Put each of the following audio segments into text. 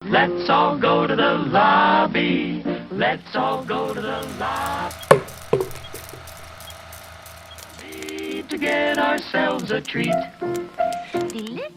Let's all go to the lobby. Let's all go to the lobby to get ourselves a treat. Delicious.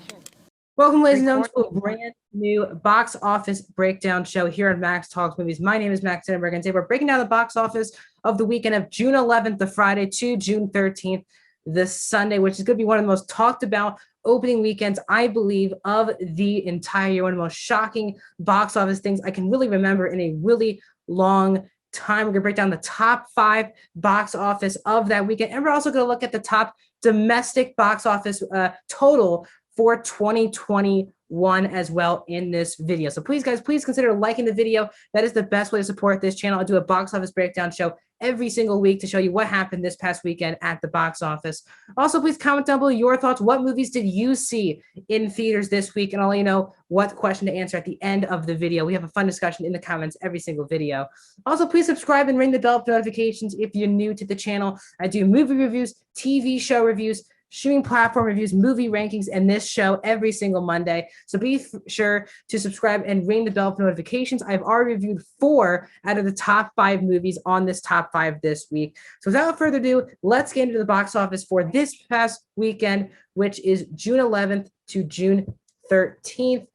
Welcome, ladies and gentlemen, to a brand new box office breakdown show here on Max Talks Movies. My name is Max Sandberg, and today we're breaking down the box office of the weekend of June 11th, the Friday, to June 13th, this Sunday, which is going to be one of the most talked about opening weekends, I believe, of the entire year. One of the most shocking box office things I can really remember in a really long time. We're going to break down the top 5 box office of that weekend, and we're also going to look at the top domestic box office total for 2021 as well in this video. So please, guys, please consider liking the video. That is the best way to support this channel. I'll do a box office breakdown show every single week to show you what happened this past weekend at the box office. Also, please comment down below your thoughts. What movies did you see in theaters this week? And I'll let you know what question to answer at the end of the video. We have a fun discussion in the comments every single video. Also, please subscribe and ring the bell for notifications if you're new to the channel. I do movie reviews, TV show reviews, streaming platform reviews, movie rankings, and this show every single Monday. So be sure to subscribe and ring the bell for notifications. I've already reviewed 4 out of the top 5 movies on this top 5 this week. So without further ado, let's get into the box office for this past weekend, which is June 11th to June 13th.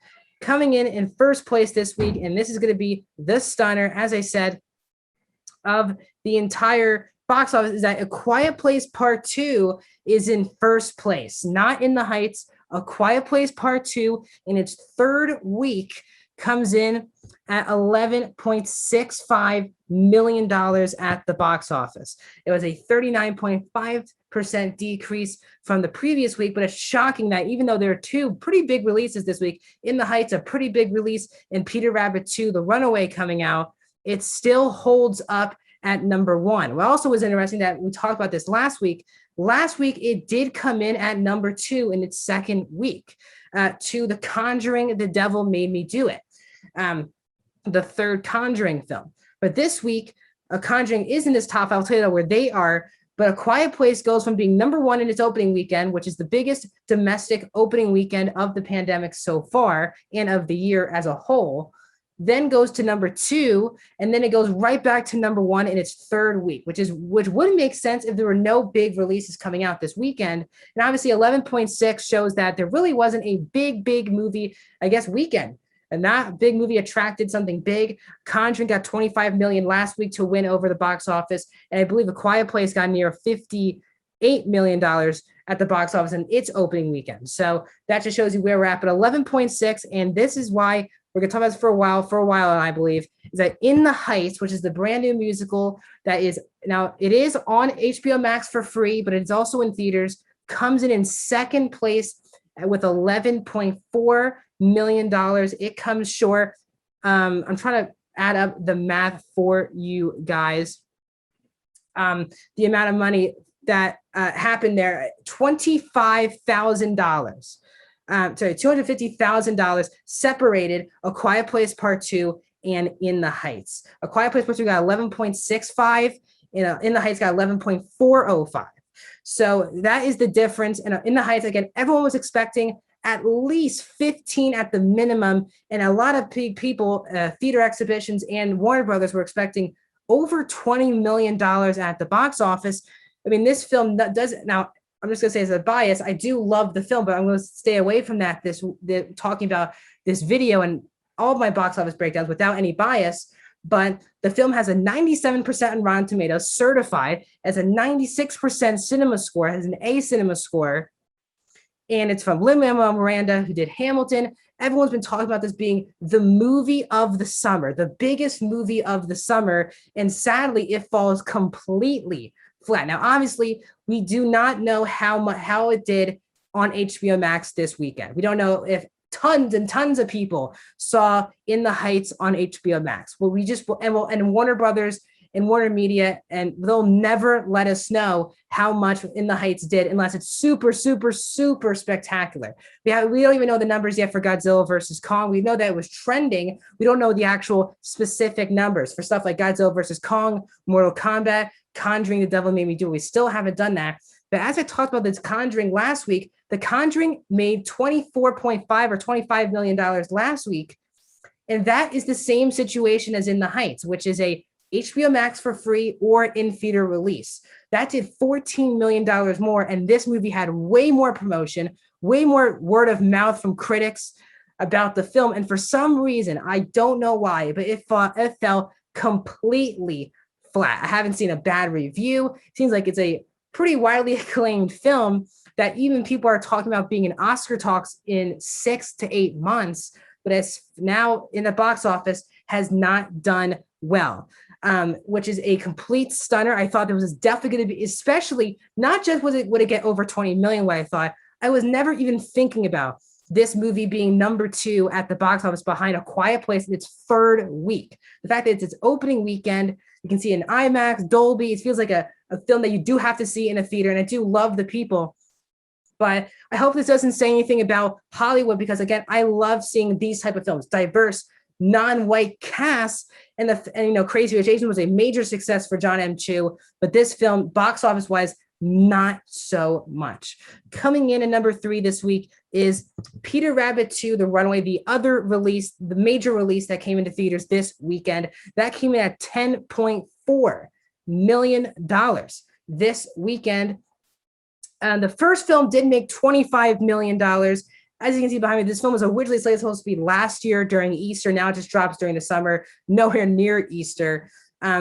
Coming in first place this week, and this is going to be the stunner, as I said, of the entire box office, is that A Quiet Place Part 2 is in first place, not In the Heights. A Quiet Place Part 2 in its third week comes in at $11.65 million at the box office. It was a 39.5% decrease from the previous week, but it's shocking that even though there are 2 pretty big releases this week, In the Heights, a pretty big release, and Peter Rabbit 2, The Runaway coming out, it still holds up at number 1. What also was interesting that we talked about this last week. Last week, it did come in at number 2 in its second week to The Conjuring, The Devil Made Me Do It, the third Conjuring film. But this week, A Conjuring is in this top 5. I'll tell you where they are. But A Quiet Place goes from being number 1 in its opening weekend, which is the biggest domestic opening weekend of the pandemic so far and of the year as a whole, then goes to number 2, and then it goes right back to number 1 in its third week, which wouldn't make sense if there were no big releases coming out this weekend. And obviously 11.6 shows that there really wasn't a big movie, I guess, weekend. And that big movie attracted something big. Conjuring got $25 million last week to win over the box office. And I believe A Quiet Place got near $58 million at the box office in its opening weekend. So that just shows you where we're at. But 11.6, and this is why we're going to talk about this for a while, and I believe, is that In the Heights, which is the brand new musical that is now, it is on HBO Max for free, but it's also in theaters, comes in second place with $11.4 million. It comes short. I'm trying to add up the math for you guys. The amount of money that happened there, $25,000. $250,000 separated A Quiet Place Part 2 and In the Heights. A Quiet Place Part 2 got 11.65, In the Heights got 11.405. So that is the difference. And In the Heights, again, everyone was expecting at least 15 at the minimum, and a lot of people, theater exhibitions and Warner Brothers were expecting over $20 million at the box office. I mean, this film doesn't now. I'm just going to say as a bias, I do love the film, but I'm going to stay away from that talking about this video and all of my box office breakdowns without any bias. But the film has a 97% on Rotten Tomatoes, certified, as a 96% cinema score, has an A cinema score, and it's from Lin-Manuel Miranda, who did Hamilton. Everyone's been talking about this being the movie of the summer, the biggest movie of the summer, and sadly, it falls completely flat. Now, obviously, we do not know how it did on HBO Max this weekend. We don't know if tons and tons of people saw In the Heights on HBO Max. Well, and Warner Brothers and Warner Media, and they'll never let us know how much In the Heights did unless it's super spectacular. We don't even know the numbers yet for Godzilla versus Kong. We know that it was trending. We don't know the actual specific numbers for stuff like Godzilla versus Kong, Mortal Kombat, Conjuring, The Devil Made Me Do It. We still haven't done that. But as I talked about this Conjuring last week, The Conjuring made $24.5 or $25 million last week. And that is the same situation as In the Heights, which is a HBO Max for free or in theater release. That did $14 million more. And this movie had way more promotion, way more word of mouth from critics about the film. And for some reason, I don't know why, but it fell completely flat. I haven't seen a bad review. It seems like it's a pretty widely acclaimed film that even people are talking about being in Oscar talks in 6 to 8 months, but as now in the box office has not done well. Which is a complete stunner. I thought there was definitely going to be, especially not just would it get over 20 million, what I thought. I was never even thinking about this movie being number 2 at the box office behind A Quiet Place in its 3rd week. The fact that it's its opening weekend, you can see in IMAX, Dolby, it feels like a film that you do have to see in a theater, and I do love the people. But I hope this doesn't say anything about Hollywood, because again, I love seeing these type of films, diverse, non-white cast, and Crazy Rich Asians was a major success for John M. Chu, but this film, box office wise, not so much. Coming in at number 3 this week is Peter Rabbit 2: The Runaway, the other release, the major release that came into theaters this weekend. That came in at $10.4 million this weekend. The first film did make $25 million. As you can see behind me, this film was originally supposed to be last year during Easter. Now it just drops during the summer, nowhere near Easter.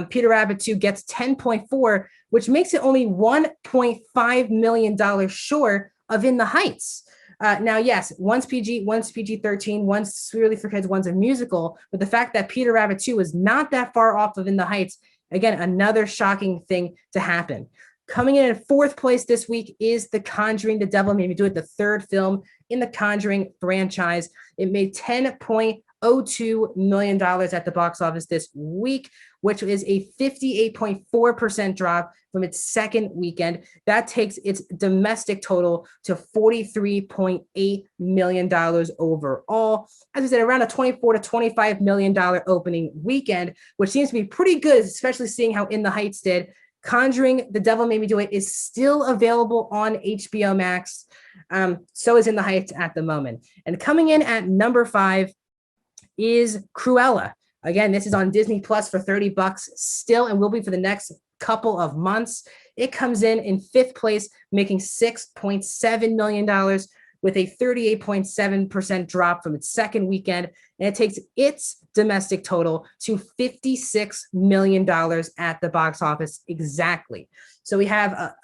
Peter Rabbit 2 gets 10.4, which makes it only $1.5 million short of In the Heights. Now, yes, one's PG, one's PG-13, one's really for kids, one's a musical. But the fact that Peter Rabbit 2 is not that far off of In the Heights, again, another shocking thing to happen. Coming in at 4th place this week is The Conjuring, The Devil Made Me Do It, the 3rd film in the Conjuring franchise. It made $10.02 million at the box office this week, which is a 58.4% drop from its 2nd weekend. That takes its domestic total to $43.8 million overall. As I said, around a $24 to $25 million opening weekend, which seems to be pretty good, especially seeing how In the Heights did. Conjuring, The Devil Made Me Do It is still available on HBO Max. So is In the Heights at the moment. And coming in at number 5 is Cruella. Again, this is on Disney Plus for $30 still, and will be for the next couple of months. It comes in 5th place, making $6.7 million, with a 38.7% drop from its 2nd weekend. And it takes its domestic total to $56 million at the box office exactly. So we have,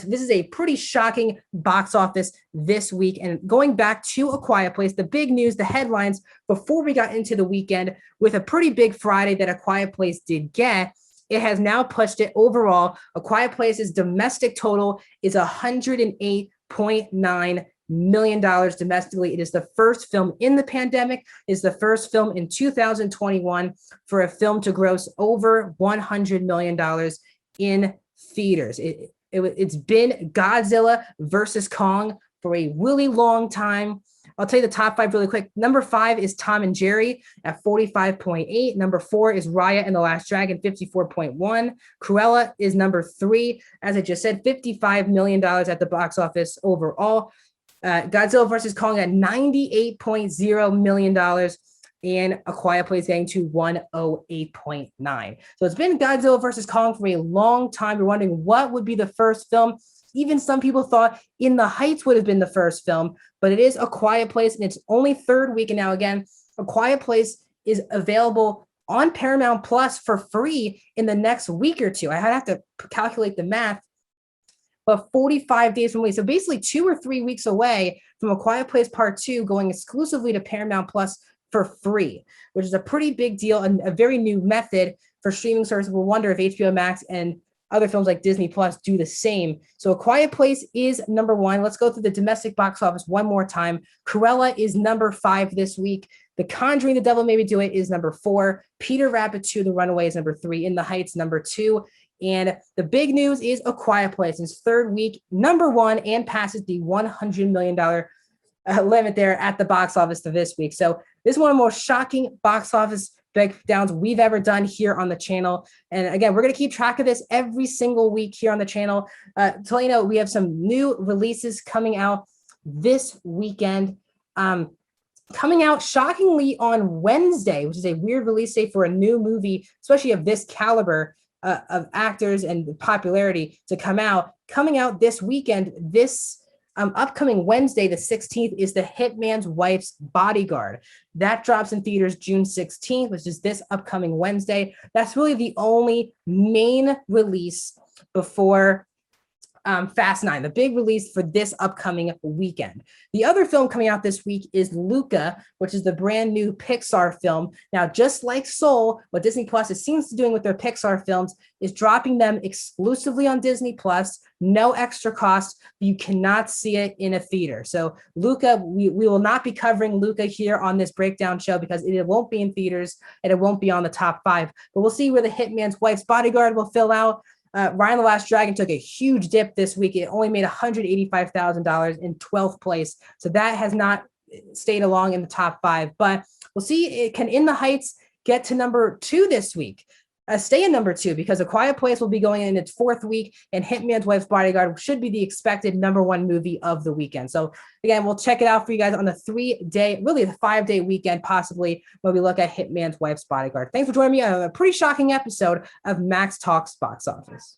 this is a pretty shocking box office this week. And going back to A Quiet Place, the big news, the headlines before we got into the weekend, with a pretty big Friday that A Quiet Place did get, it has now pushed it overall. A Quiet Place's domestic total is $108.9 million domestically. It is the first film in the pandemic, is the first film in 2021 for a film to gross over $100 million in theaters. It's been Godzilla versus Kong for a really long time. I'll tell you the top 5 really quick. Number 5 is Tom and Jerry at 45.8. Number 4 is Raya and the Last Dragon, 54.1. Cruella is number 3. As I just said, $55 million at the box office overall. Godzilla versus Kong at $98.0 million, and A Quiet Place getting to 108.9. So it's been Godzilla versus Kong for a long time. We're wondering what would be the first film. Even some people thought In the Heights would have been the first film, but it is A Quiet Place, and it's only 3rd week. And now again, A Quiet Place is available on Paramount Plus for free in the next week or 2. I have to calculate the math, but 45 days from release. So basically 2 or 3 weeks away from A Quiet Place Part 2 going exclusively to Paramount Plus for free, which is a pretty big deal and a very new method for streaming services. We'll wonder if HBO Max and other films like Disney Plus do the same. So A Quiet Place is number 1. Let's go through the domestic box office one more time. Cruella is number 5 this week. The Conjuring, The Devil Made Me Do It is number 4. Peter Rabbit 2, The Runaway is number 3. In the Heights, number 2. And the big news is A Quiet Place. Its 3rd week, number 1, and passes the $100 million limit there at the box office for this week. So this is one of the most shocking box office breakdowns we've ever done here on the channel. And again, we're going to keep track of this every single week here on the channel. To let you know, we have some new releases coming out this weekend. Coming out shockingly on Wednesday, which is a weird release date for a new movie, especially of this caliber of actors and popularity to come out. Coming out this weekend, this upcoming Wednesday, the 16th, is The Hitman's Wife's Bodyguard. That drops in theaters June 16th, which is this upcoming Wednesday. That's really the only main release before Fast 9, the big release for this upcoming weekend. The other film coming out this week is Luca, which is the brand new Pixar film. Now, just like Soul, what Disney Plus is seems to doing with their Pixar films is dropping them exclusively on Disney Plus, no extra cost. You cannot see it in a theater. So Luca, we will not be covering Luca here on this breakdown show because it won't be in theaters and it won't be on the top 5. But we'll see where The Hitman's Wife's Bodyguard will fill out. Ryan the Last Dragon took a huge dip this week. It only made $185,000 in 12th place. So that has not stayed along in the top 5. But we'll see, it can In the Heights get to number 2 this week. Stay in number 2 because A Quiet Place will be going in its 4th week, and Hitman's Wife's Bodyguard should be the expected number 1 movie of the weekend. So again, we'll check it out for you guys on the 3-day, really the 5-day weekend, possibly, when we look at Hitman's Wife's Bodyguard. Thanks for joining me on a pretty shocking episode of Max Talks Box Office.